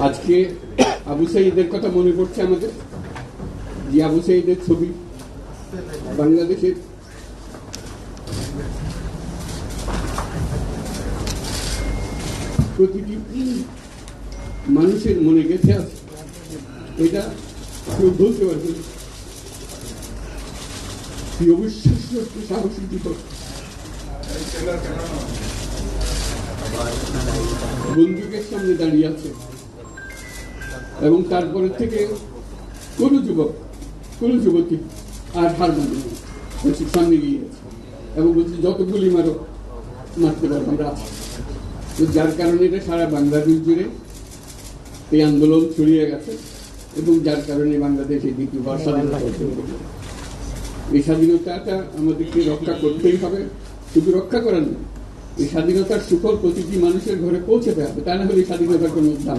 আজকে আবু সাঈদের কথা মনে পড়ছে আমাদের, যে আবু সাঈদের ছবি বাংলাদেশের প্রতিটি মানুষের মনে গেছে আছে, এটা কেউ বলতে পারবে না। কি অবিশ্বাস্য সাহসী দিবস। বন্দুকের সামনে দাঁড়িয়ে আছে এবং তারপরে থেকে কোন যুবক কোন যুবতী আর হার মানে বলছি সামনে গিয়ে গেছে এবং বলছি যত গুলি মারো মারতে পারবো আমরা আছি। তো যার কারণে এটা সারা বাংলাদেশ জুড়ে এই আন্দোলন ছড়িয়ে গেছে এবং যার কারণে বাংলাদেশ এই দ্বিতীয়বার স্বাধীনতা অর্জন করল। এই স্বাধীনতাটা আমাদেরকে রক্ষা করতেই হবে, শুধু রক্ষা করার নয়, এই স্বাধীনতার সুফল প্রতিটি মানুষের ঘরে পৌঁছাতে হবে, তা না হলে স্বাধীনতার কোনো দাম